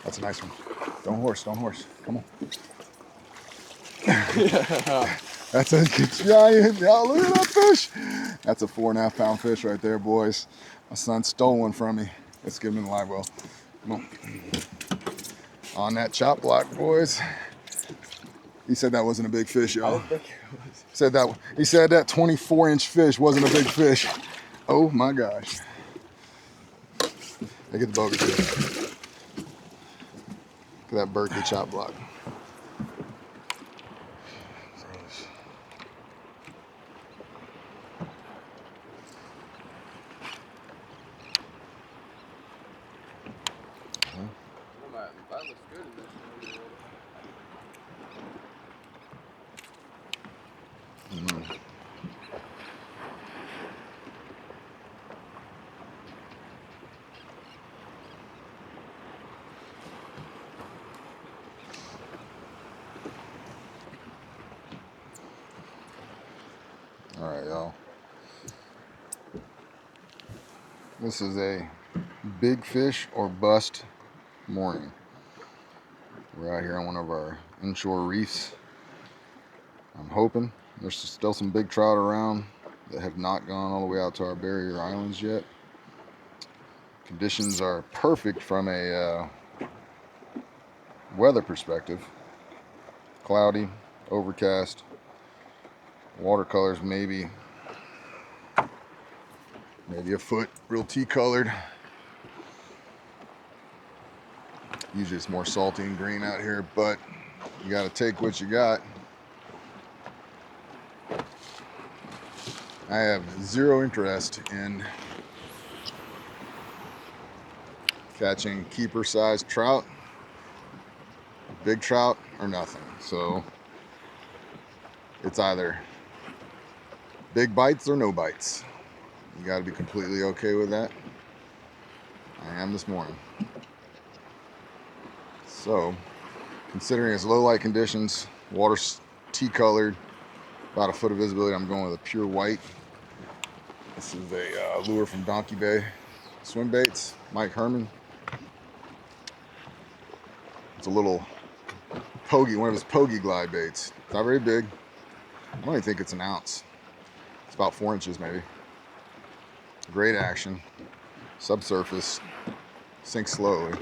That's a nice one. Don't horse, don't horse. Come on. That's a giant. Y'all look at that fish. That's a 4.5 pound fish right there, boys. My son stole one from me. Let's get him in the live well. Come on. On that chop block, boys. He said that wasn't a big fish, y'all. He said that 24-inch fish wasn't a big fish. Oh my gosh. I get the bogus fish. Look at that Berkeley chop block. That looks good in this one. All right, y'all. This is a big fish or bust morning. We're out here on one of our inshore reefs. I'm hoping there's still some big trout around that have not gone all the way out to our barrier islands yet. Conditions are perfect from a weather perspective. Cloudy, overcast, watercolors maybe a foot, real tea colored. Usually it's more salty and green out here, but you got to take what you got. I have zero interest in catching keeper-sized trout, big trout, or nothing. So it's either big bites or no bites. You got to be completely okay with that. I am this morning. So, considering it's low light conditions, water's tea colored, about a foot of visibility, I'm going with a pure white. This is a lure from Donkey Bay Swimbaits, Mike Herman. It's a little Pogey, one of his Pogey glide baits. It's not very big. I don't even think it's an ounce. It's about 4 inches maybe. Great action, subsurface, sinks slowly.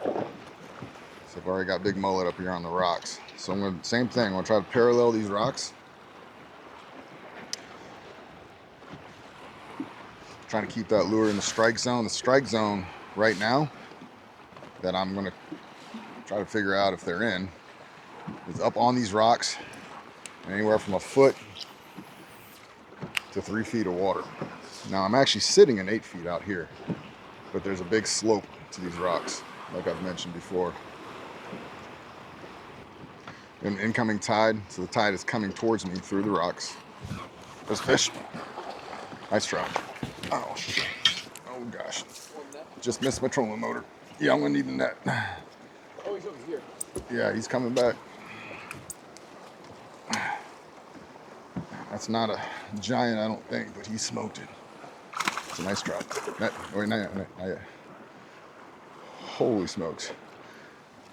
So I've already got big mullet up here on the rocks. So I'm going to, same thing, I'm going to try to parallel these rocks. Trying to keep that lure in the strike zone. The strike zone right now that I'm going to try to figure out if they're in is up on these rocks, anywhere from a foot to 3 feet of water. Now I'm actually sitting in 8 feet out here, but there's a big slope to these rocks, like I've mentioned before. An incoming tide, so the tide is coming towards me through the rocks. There's fish. Nice trout. Oh shit. Oh gosh. Just missed my trolling motor. Yeah, I'm gonna need a net. Oh, he's over here. Yeah, he's coming back. That's not a giant, I don't think, but he smoked it. It's a nice trout. Wait, not yet. Holy smokes.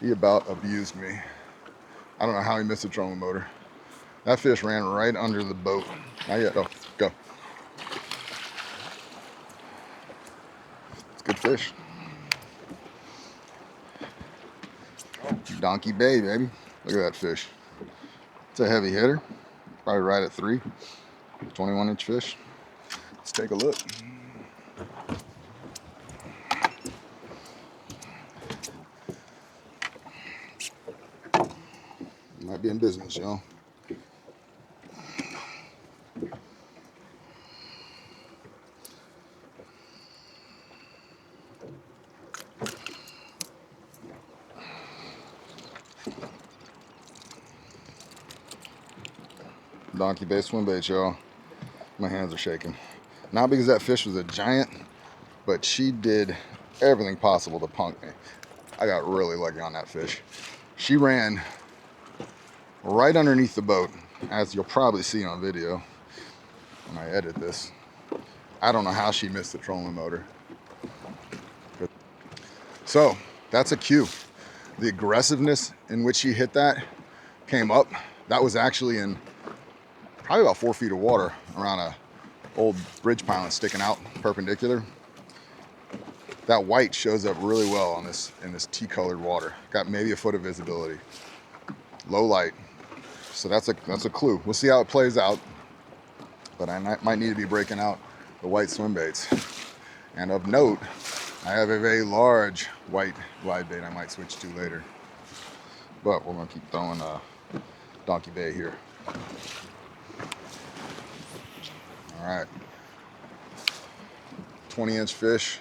He about abused me. I don't know how he missed the trolling motor. That fish ran right under the boat. Not yet. Oh, go. It's good fish. Donkey Bay, baby. Look at that fish. It's a heavy hitter. Probably right at 3. 21-inch fish. Let's take a look. Might be in business, y'all. Donkey Bay Swimbaits, y'all. My hands are shaking. Not because that fish was a giant, but she did everything possible to punk me. I got really lucky on that fish. She ran right underneath the boat, as you'll probably see on video when I edit this. I don't know how she missed the trolling motor. So that's a cue. The aggressiveness in which he hit that came up. That was actually in probably about 4 feet of water around a old bridge piling sticking out perpendicular. That white shows up really well on this in this tea-colored water. Got maybe a foot of visibility. Low light. So that's a clue. We'll see how it plays out. But I might need to be breaking out the white swim baits. And of note, I have a very large white glide bait I might switch to later. But we're gonna keep throwing Donkey Bay here. All right. 20-inch fish.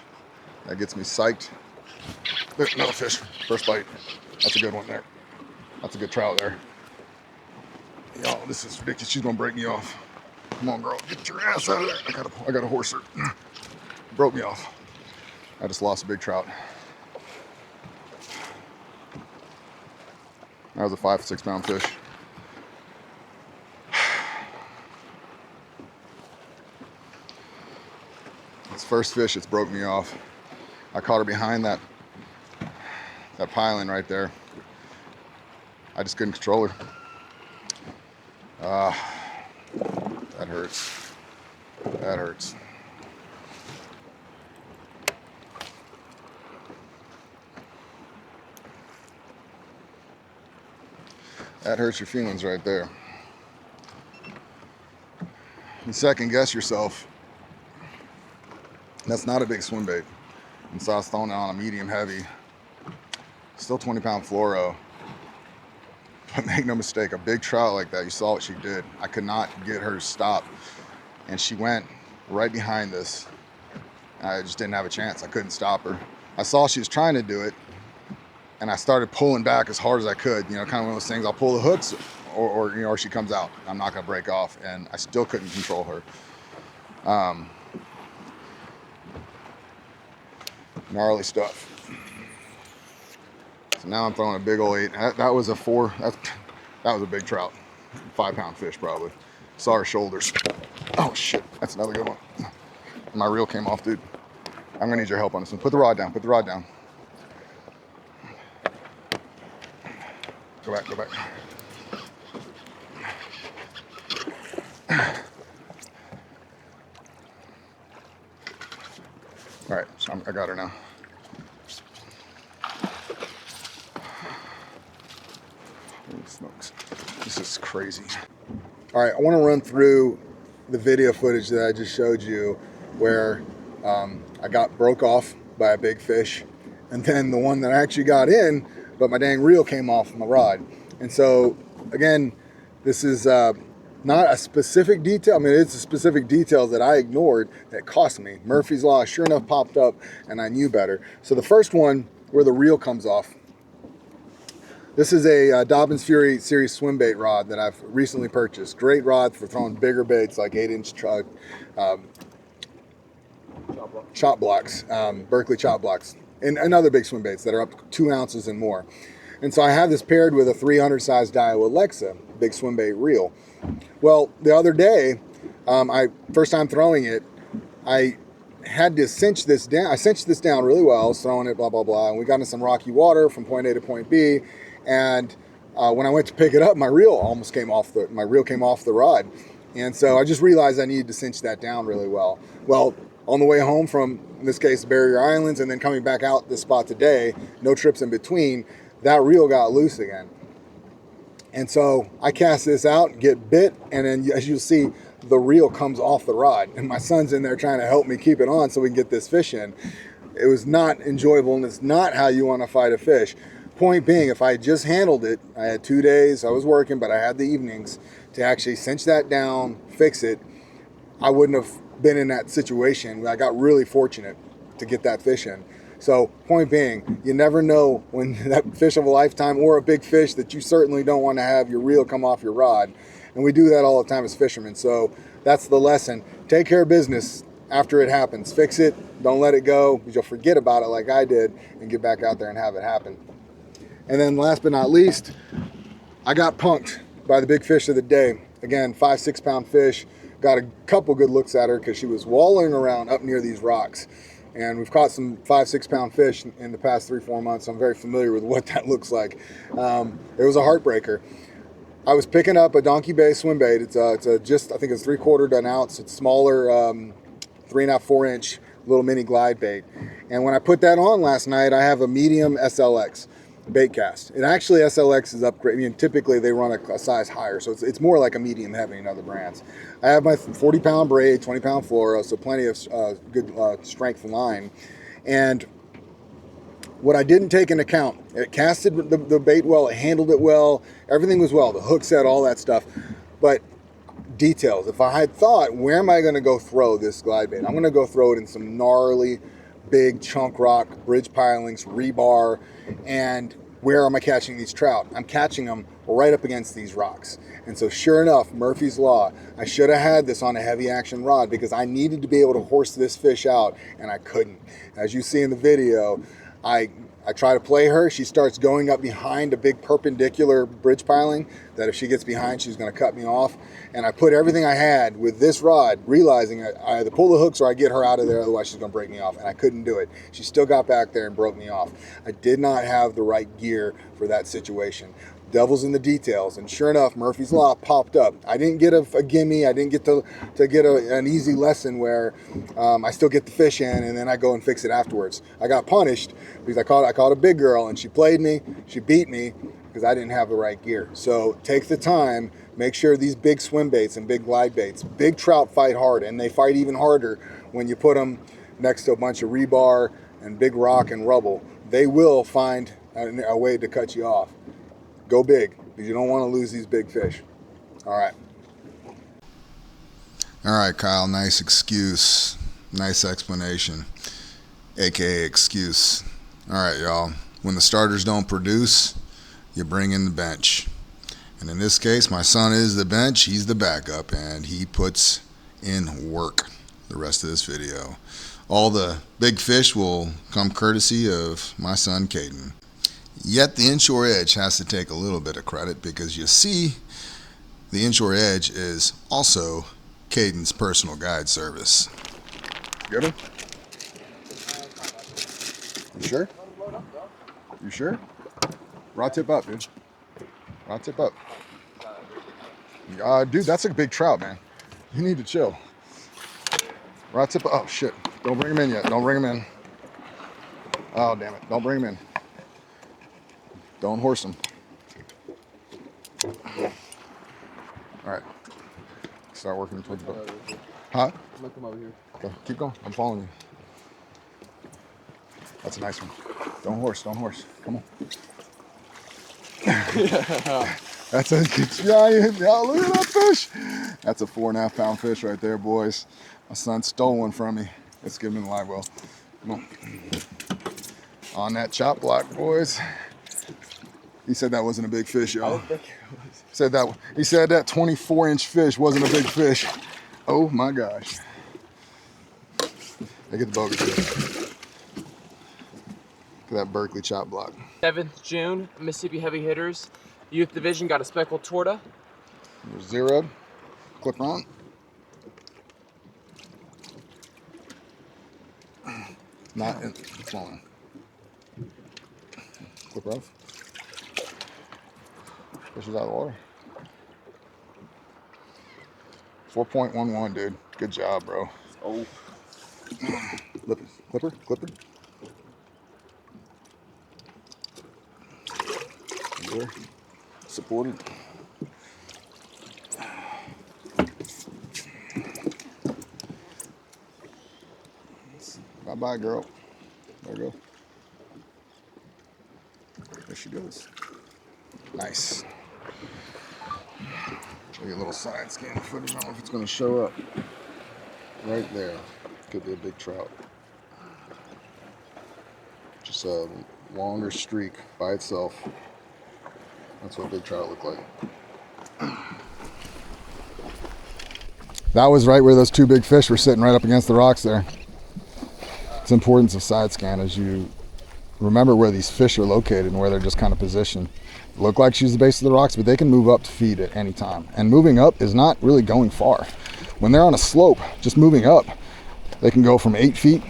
That gets me psyched. There's another fish. First bite. That's a good one there. That's a good trout there. Yo, this is ridiculous. She's gonna break me off. Come on, girl. Get your ass out of there. I got a horse her. Broke me off. I just lost a big trout. That was a 5-6 pound fish. It's first fish, it's broke me off. I caught her behind that piling right there. I just couldn't control her. That hurts. That hurts. That hurts your feelings right there. You second guess yourself. That's not a big swim bait. And so I was throwing it on a medium heavy. Still 20-pound fluoro. But make no mistake, a big trout like that, you saw what she did. I could not get her to stop. And she went right behind us. I just didn't have a chance. I couldn't stop her. I saw she was trying to do it. And I started pulling back as hard as I could. You know, kind of one of those things, I'll pull the hooks or she comes out. I'm not gonna break off. And I still couldn't control her. Gnarly stuff. So now I'm throwing a big old 8. That was a 4. That was a big trout. 5-pound fish probably. Saw her shoulders. Oh shit, that's another good one. My reel came off, dude. I'm gonna need your help on this one. Put the rod down, put the rod down. Go back, go back. All right, so I got her now. Holy smokes, this is crazy. All right, I want to run through the video footage that I just showed you where I got broke off by a big fish, and then the one that I actually got in, but my dang reel came off my rod. And so, again, this is not a specific detail. I mean, it's a specific detail that I ignored that cost me. Murphy's Law sure enough popped up, and I knew better. So the first one, where the reel comes off, this is a Dobbins Fury Series swim bait rod that I've recently purchased. Great rod for throwing bigger baits like 8-inch Trout, chop blocks, Berkeley chop blocks, and other big swim baits that are up to 2 ounces and more. And so I have this paired with a 300 size Dio Alexa big swim bait reel. Well, the other day, first time throwing it, I had to cinch this down. I cinched this down really well. I was throwing it, blah, blah, blah. And we got into some rocky water from point A to point B. And when I went to pick it up, my reel came off the rod. And so I just realized I needed to cinch that down really well. Well, on the way home from, in this case, Barrier Islands, and then coming back out this spot today, no trips in between, that reel got loose again. And so I cast this out, get bit, and then as you'll see, the reel comes off the rod. And my son's in there trying to help me keep it on so we can get this fish in. It was not enjoyable, and it's not how you want to fight a fish. Point being, if I just handled it, I had 2 days, I was working, but I had the evenings to actually cinch that down, fix it, I wouldn't have been in that situation. I got really fortunate to get that fish in. So point being, you never know when that fish of a lifetime or a big fish that you certainly don't want to have your reel come off your rod. And we do that all the time as fishermen. So that's the lesson. Take care of business after it happens. Fix it. Don't let it go, because you'll forget about it like I did and get back out there and have it happen. And then last but not least, I got punked by the big fish of the day. Again, 5-6 pound fish. Got a couple good looks at her because she was wallowing around up near these rocks. And we've caught some 5-6 pound fish in the past 3-4 months. I'm very familiar with what that looks like. It was a heartbreaker. I was picking up a Donkey Bay swim bait. It's just, I think it's 3/4 to an ounce. It's smaller, 3.5, 4-inch little mini glide bait. And when I put that on last night, I have a medium SLX bait cast. And actually SLX is upgrade. I mean, typically they run a size higher, so it's more like a medium heavy in other brands. I have my 40 pound braid, 20 pound fluoro, so plenty of good strength line. And what I didn't take into account, it casted the bait well, it handled it well, everything was well, the hook set, all that stuff. But details, if I had thought, where am I going to go throw this glide bait? I'm going to go throw it in some gnarly, big chunk rock, bridge pilings, rebar, and where am I catching these trout? I'm catching them right up against these rocks. And so sure enough, Murphy's Law, I should have had this on a heavy action rod because I needed to be able to horse this fish out, and I couldn't. As you see in the video, I try to play her. She starts going up behind a big perpendicular bridge piling that if she gets behind, she's going to cut me off. And I put everything I had with this rod, realizing I either pull the hooks or I get her out of there, otherwise she's going to break me off. And I couldn't do it. She still got back there and broke me off. I did not have the right gear for that situation. Devil's in the details, and sure enough, Murphy's Law popped up. I didn't get a gimme. I didn't get to get an easy lesson where I still get the fish in, and then I go and fix it afterwards. I got punished because I caught a big girl, and she played me. She beat me because I didn't have the right gear. So take the time. Make sure these big swim baits and big glide baits, big trout fight hard, and they fight even harder when you put them next to a bunch of rebar and big rock and rubble. They will find a way to cut you off. Go big, because you don't want to lose these big fish. All right. All right, Kyle, nice excuse. Nice explanation, AKA excuse. All right, y'all. When the starters don't produce, you bring in the bench. And in this case, my son is the bench. He's the backup, and he puts in work the rest of this video. All the big fish will come courtesy of my son, Kaden. Yet the Inshore Edge has to take a little bit of credit because you see, the Inshore Edge is also Kaden's personal guide service. Get him? You sure? You sure? Rod tip up, dude. Rod tip up. Dude, that's a big trout, man. You need to chill. Rod tip up. Oh, shit. Don't bring him in yet. Don't bring him in. Oh, damn it. Don't bring him in. Don't horse him. All right. Start working towards the boat. Huh? I'm gonna come over here. Okay, keep going. I'm following you. That's a nice one. Don't horse. Don't horse. Come on. That's a giant. Y'all, look at that fish. That's a 4.5 pound fish right there, boys. My son stole one from me. Let's give him the live well. Come on. On that chop block, boys. He said that wasn't a big fish, y'all. He said that 24-inch fish wasn't a big fish. Oh my gosh. They get the bogus fish. Look at that Berkeley chop block. 7th June, Mississippi Heavy Hitters Youth Division got a speckled torta. There's zeroed. Clip on. Not in. Come on. Clip off. Fish is out of the water. 4.11, dude. Good job, bro. Oh. Clipper. There. Supported. Bye-bye, girl. There you go. There she goes. Nice. Show you a little side scan footage. I don't know if it's going to show up. Right there. Could be a big trout. Just a longer streak by itself. That's what a big trout look like. That was right where those two big fish were sitting right up against the rocks there. It's the importance of side scan as you remember where these fish are located and where they're just kind of positioned. Look like she's the base of the rocks, but they can move up to feed at any time. And moving up is not really going far. When they're on a slope, just moving up, they can go from 8 feet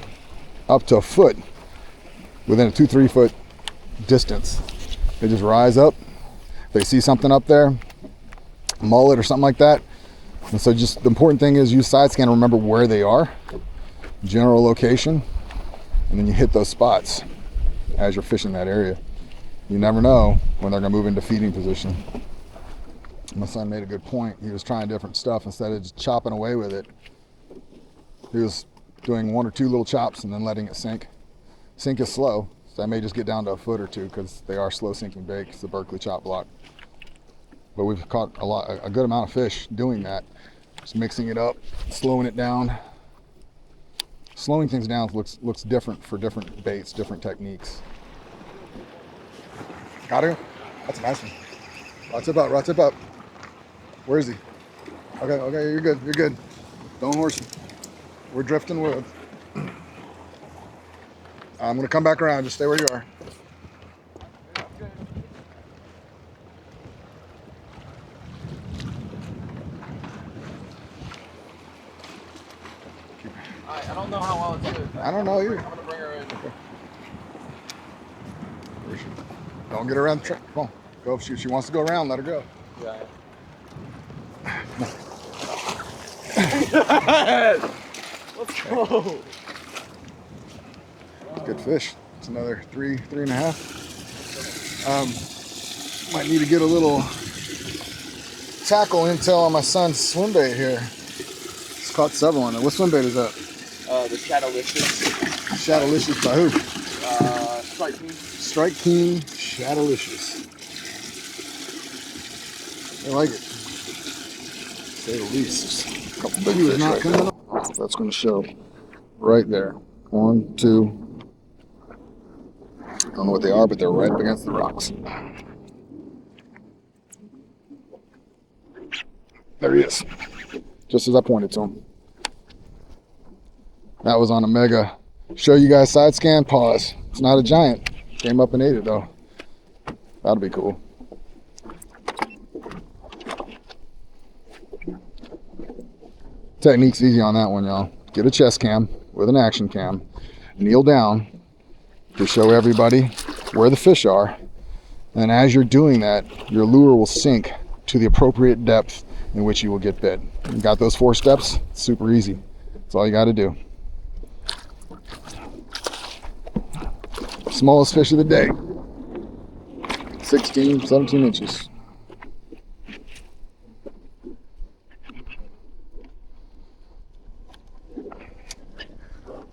up to a foot within a 2-3 foot distance. They just rise up. If they see something up there, mullet or something like that. And so just the important thing is use side scan to remember where they are, general location, and then you hit those spots as you're fishing that area. You never know when they're gonna move into feeding position. My son made a good point. He was trying different stuff instead of just chopping away with it. He was doing 1 or 2 little chops and then letting it sink. Sink is slow, so I may just get down to a foot or 2 because they are slow sinking bait. It's the Berkeley chop block. But we've caught a good amount of fish doing that. Just mixing it up, slowing it down. Slowing things down looks different for different baits, different techniques. Got her? That's a nice one. Right tip up. Where is he? Okay, you're good. Don't horse him. We're drifting with. I'm gonna come back around, just stay where you are. I don't know how well it's doing. I don't know either. I'm gonna bring her in. Okay. Don't get around the track. Come on. Go. If she wants to go around, let her go. Yeah. Let's go. Good fish. It's another 3.5. Might need to get a little tackle intel on my son's swim bait here. He's caught several on it. What swim bait is that? The Shadalicious. Shadalicious by who? Strike King. Strike King Shadalicious. I like it. Say the least. A couple big fish right there. That's going to show right there. 1, 2. I don't know what they are, but they're right up against the rocks. There he is. Just as I pointed to him. That was on a mega. Show you guys side scan, pause. It's not a giant. Came up and ate it though. That'll be cool. Technique's easy on that one, y'all. Get a chest cam with an action cam. Kneel down to show everybody where the fish are. And as you're doing that, your lure will sink to the appropriate depth in which you will get bit. You got those 4 steps? It's super easy. That's all you got to do. Smallest fish of the day. 16, 17 inches.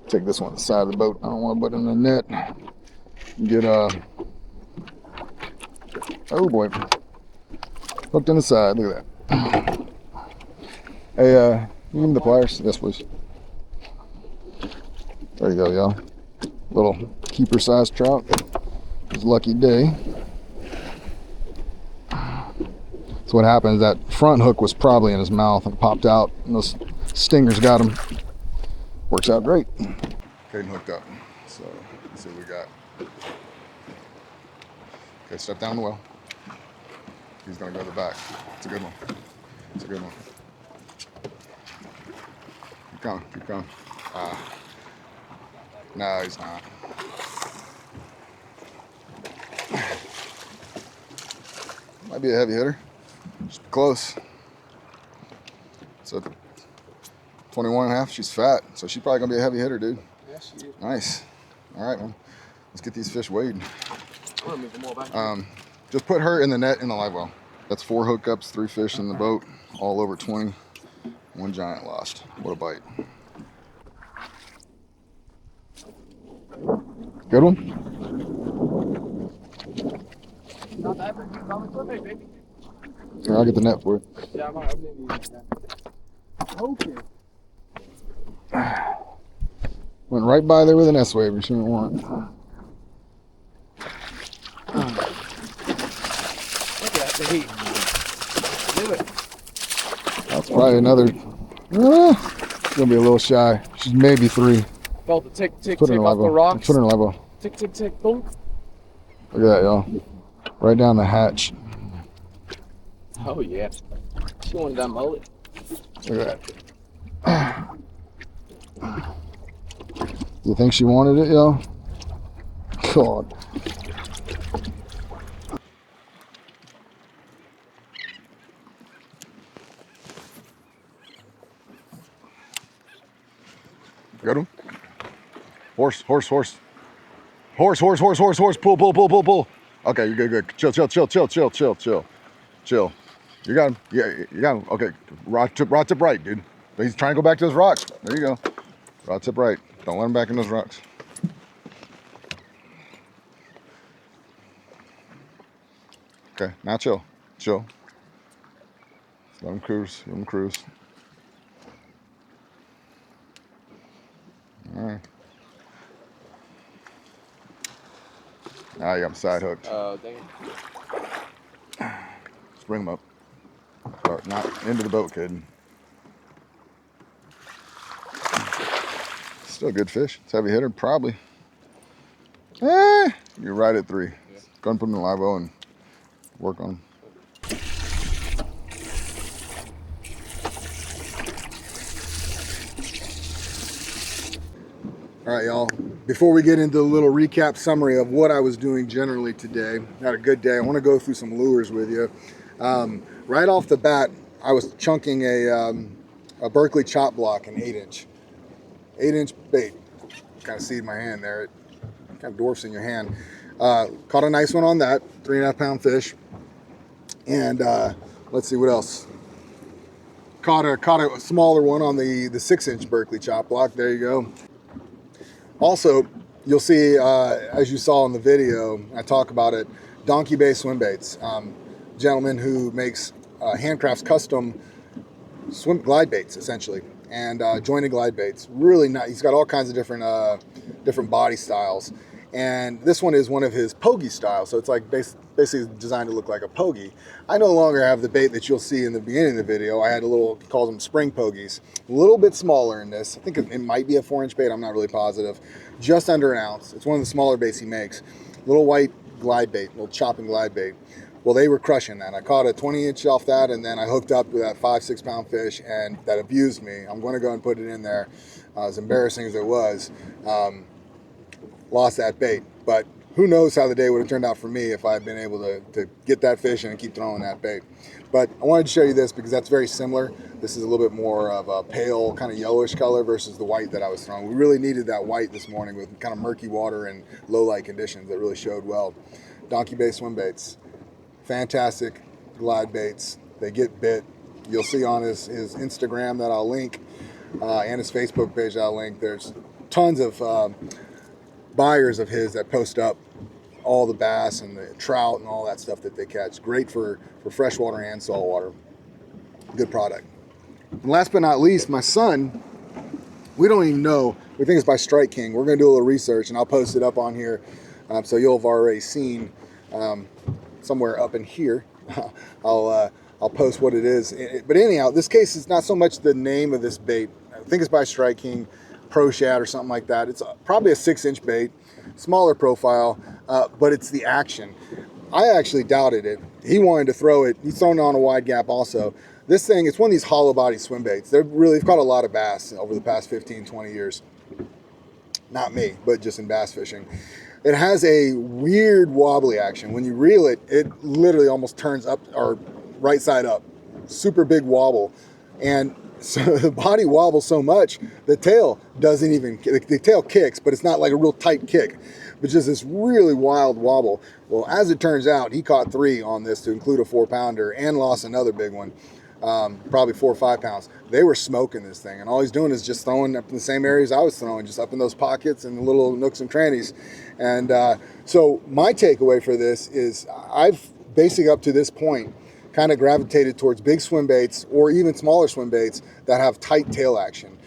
Take this one to the side of the boat. I don't want to put it in the net. Get oh boy. Hooked in the side. Look at that. Hey, give me the pliers. Yes, please. There you go, y'all. Little keeper sized trout. His lucky day. So what happened is that front hook was probably in his mouth and popped out, and those stingers got him. Works out great. Kaden hooked up. So let's see what we got. Okay, step down the well. He's gonna go to the back. It's a good one. It's a good one. Keep coming, keep coming. No, he's not. Might be a heavy hitter. Just close. So 21.5, she's fat, so she's probably gonna be a heavy hitter, dude. Yeah, she is. Nice. All right, man. Let's get these fish weighed. I'm gonna move them all back. Just put her in the net in the live well. That's 4 hookups, 3 fish in the boat, all over 20. 1 giant lost. What a bite. Good one? Not that big. Not so big, baby. Here, I'll get the net for you. Yeah, I'm maybe. Okay. Went right by there with an S-wave. You shouldn't want. Look at the heat. Do it. That's probably another. It's gonna be a little shy. She's maybe 3. Felt the tick, tick, Put her tick in off the level. rocks. Put her in level. Tick, tick, tick. Boom. Look at that, y'all. Right down the hatch. Oh yeah. She wanted that mullet. Look at that. You think she wanted it, yo? God. Got him? Horse, horse, horse. Horse, horse, horse, horse, horse. Pull, pull, pull, pull, pull. Okay, you're good, good. Chill, chill, chill, chill, chill, chill, chill. Chill. You got him. Yeah, you got him. Okay. Rod tip right, dude. He's trying to go back to those rocks. There you go. Rod tip right. Don't let him back in those rocks. Okay, now chill. Chill. Let him cruise. Let him cruise. All right. Ah, you got him side hooked. Oh, dang it. Just bring him up. Start not into the boat, kid. Still a good fish. It's heavy hitter, probably. You're right at 3. Yeah. Go and put him in the live well and work on him. All right, y'all. Before we get into a little recap summary of what I was doing generally today, had a good day. I want to go through some lures with you. Right off the bat, I was chunking a Berkeley chop block, an 8-inch. 8-inch bait. Kind of see in my hand there. It kind of dwarfs in your hand. Caught a nice one on that, 3.5 pound fish. And let's see what else. Caught a smaller one on the 6-inch Berkeley chop block. There you go. Also, you'll see, as you saw in the video, I talk about it, Donkey Bay Swimbaits. Gentleman who makes handcrafts custom glide baits, essentially, and jointed glide baits. Really nice. He's got all kinds of different body styles. And this one is one of his Pogey styles, so it's like basically designed to look like a Pogey. I no longer have the bait that you'll see in the beginning of the video. I had a little, he calls them spring Pogies. A little bit smaller in this. I think it might be a 4-inch bait, I'm not really positive. Just under an ounce. It's one of the smaller baits he makes. Little white glide bait, little chopping glide bait. Well, they were crushing that. I caught a 20-inch off that, and then I hooked up with that 5-6 pound fish, and that abused me. I'm going to go and put it in there. As embarrassing as it was, lost that bait. But who knows how the day would have turned out for me if I had been able to get that fish and keep throwing that bait. But I wanted to show you this because that's very similar. This is a little bit more of a pale, kind of yellowish color versus the white that I was throwing. We really needed that white this morning with kind of murky water and low light conditions that really showed well. Donkey Bay Swimbaits. Fantastic glide baits. They get bit. You'll see on his Instagram that I'll link and his Facebook page I'll link. There's tons of buyers of his that post up all the bass and the trout and all that stuff that they catch. Great for freshwater and saltwater. Good product. And last but not least, my son, we don't even know. We think it's by Strike King. We're going to do a little research and I'll post it up on here so you'll have already seen somewhere up in here. I'll post what it is. But anyhow, this case is not so much the name of this bait. I think it's by Strike King, Pro Shad or something like that. It's probably a 6-inch bait, smaller profile, but it's the action. I actually doubted it. He wanted to throw it. He's thrown it on a wide gap also. This thing, it's one of these hollow body swim baits. They've caught a lot of bass over the past 15, 20 years. Not me, but just in bass fishing. It has a weird wobbly action. When you reel it, it literally almost turns up or right side up. Super big wobble. And so the body wobbles so much, the tail doesn't even, the tail kicks, but it's not like a real tight kick, but just this really wild wobble. Well, as it turns out, he caught 3 on this to include a 4-pounder and lost another big one, probably 4 or 5 pounds. They were smoking this thing, and all he's doing is just throwing up in the same areas I was throwing, just up in those pockets and the little nooks and crannies. And so my takeaway for this is I've basically up to this point kind of gravitated towards big swim baits or even smaller swim baits that have tight tail action.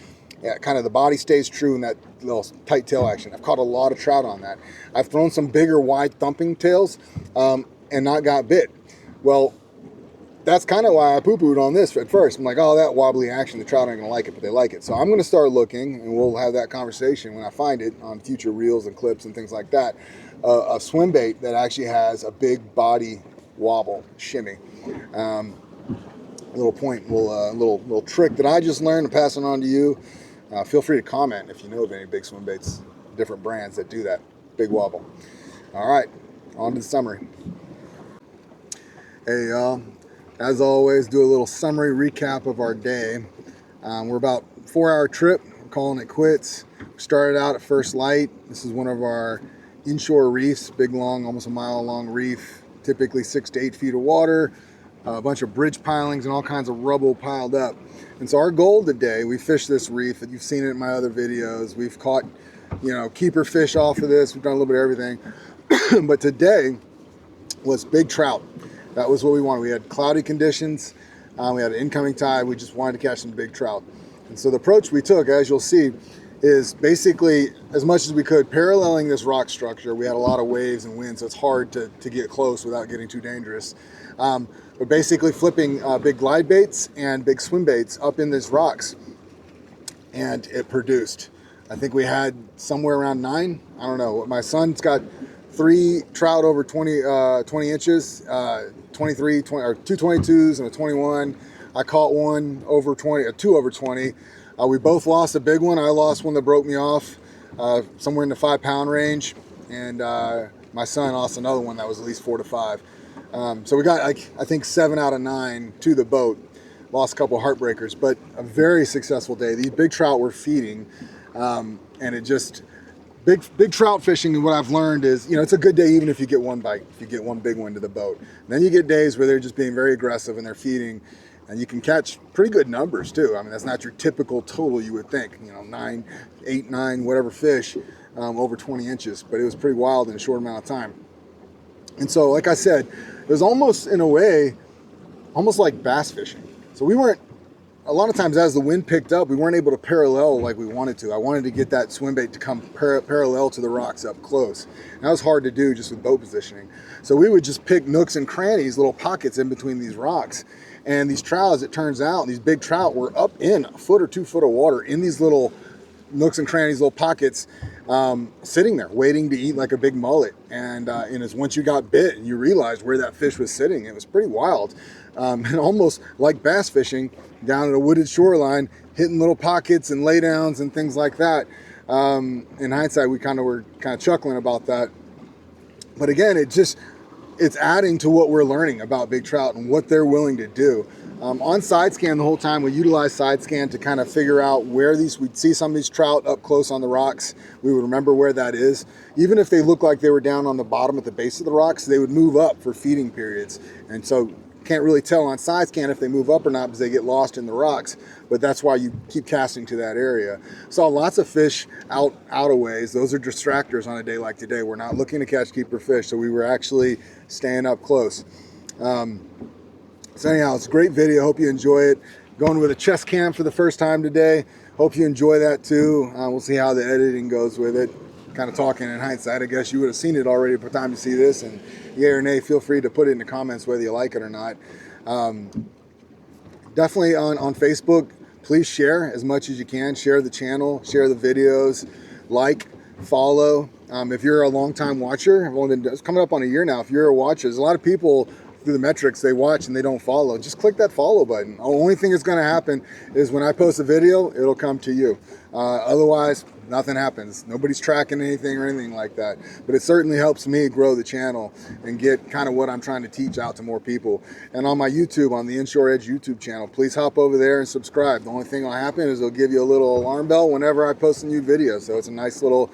Yeah, kind of the body stays true in that little tight tail action. I've caught a lot of trout on that. I've thrown some bigger, wide thumping tails and not got bit. Well, that's kind of why I poo-pooed on this at first. I'm like, oh, that wobbly action, the trout aren't going to like it, but they like it. So I'm going to start looking, and we'll have that conversation when I find it on future reels and clips and things like that. A swim bait that actually has a big body wobble, shimmy. Little point, little trick that I just learned and pass it on to you. Feel free to comment if you know of any big swim baits different brands that do that big wobble. All right, on to the summary. Hey y'all, as always, do a little summary recap of our day. We're about 4-hour trip, we're calling it quits. We started out at first light. This is one of our inshore reefs, big long, almost a mile long reef, typically 6 to 8 feet of water, a bunch of bridge pilings and all kinds of rubble piled up. And so our goal today, we fished this reef, and you've seen it in my other videos. We've caught, you know, keeper fish off of this. We've done a little bit of everything. But today was big trout. That was what we wanted. We had cloudy conditions. We had an incoming tide. We just wanted to catch some big trout. And so the approach we took, as you'll see, is basically as much as we could paralleling this rock structure. We had a lot of waves and wind, so it's hard to get close without getting too dangerous. But basically flipping big glide baits and big swim baits up in these rocks, and it produced. I think we had somewhere around 9. I don't know. My son's got 3 trout over 20 inches, 23, 20, or 2 22s and a 21. I caught one over 20, 2 over 20. We both lost a big one. I lost one that broke me off somewhere in the 5-pound range, and my son lost another one that was at least 4 to 5. So we got, I think, 7 out of 9 to the boat. Lost a couple heartbreakers, but a very successful day. These big trout were feeding, and it just, big trout fishing, and what I've learned is, you know, it's a good day even if you get one bite, if you get one big one to the boat. And then you get days where they're just being very aggressive and they're feeding, and you can catch pretty good numbers too. I mean, that's not your typical total you would think, you know, 9, 8, 9, whatever fish over 20 inches, but it was pretty wild in a short amount of time. And so, like I said, it was almost, in a way, almost like bass fishing. So we weren't, a lot of times as the wind picked up, we weren't able to parallel like we wanted to. I wanted to get that swim bait to come parallel to the rocks up close. And that was hard to do just with boat positioning. So we would just pick nooks and crannies, little pockets in between these rocks. And these trout, as it turns out, these big trout were up in 1 foot or 2 foot of water in these little nooks and crannies, little pockets, sitting there waiting to eat like a big mullet. And as once you got bit and you realized where that fish was sitting, it was pretty wild. And almost like bass fishing down at a wooded shoreline, hitting little pockets and laydowns and things like that. In hindsight, we were kind of chuckling about that. But again, it's adding to what we're learning about big trout and what they're willing to do. On side scan the whole time, we utilized side scan to kind of figure out where we'd see some of these trout up close on the rocks. We would remember where that is. Even if they looked like they were down on the bottom at the base of the rocks, they would move up for feeding periods. And so can't really tell on side scan if they move up or not because they get lost in the rocks, but that's why you keep casting to that area. Saw lots of fish out a ways. Those are distractors on a day like today. We're not looking to catch keeper fish, so we were actually staying up close. So anyhow, it's a great video. Hope you enjoy it. Going with a chest cam for the first time today. Hope you enjoy that too. We'll see how the editing goes with it. Kind of talking in hindsight, I guess you would have seen it already by the time you see this, and yay or nay, feel free to put it in the comments whether you like it or not. Definitely on Facebook, please share as much as you can. Share the channel, share the videos, like, follow. If you're a long-time watcher, it's coming up on a year now. If you're a watcher, there's a lot of people through the metrics, they watch and they don't follow. Just click that follow button. The only thing that's going to happen is when I post a video, it'll come to you. Otherwise, nothing happens. Nobody's tracking anything or anything like that. But it certainly helps me grow the channel and get kind of what I'm trying to teach out to more people. And on my YouTube, on the Inshore Edge YouTube channel, please hop over there and subscribe. The only thing that'll happen is it'll give you a little alarm bell whenever I post a new video. So it's a nice little,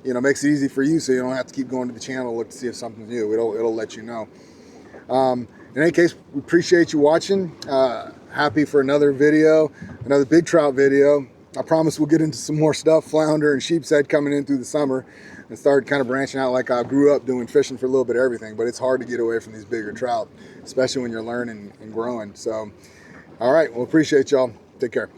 makes it easy for you so you don't have to keep going to the channel to look to see if something's new. It'll let you know. In any case, we appreciate you watching. Happy for another video, another big trout video. I promise we'll get into some more stuff, flounder and sheep's head coming in through the summer, and start kind of branching out like I grew up doing, fishing for a little bit of everything. But it's hard to get away from these bigger trout, especially when you're learning and growing. So, all right, well, appreciate y'all. Take care.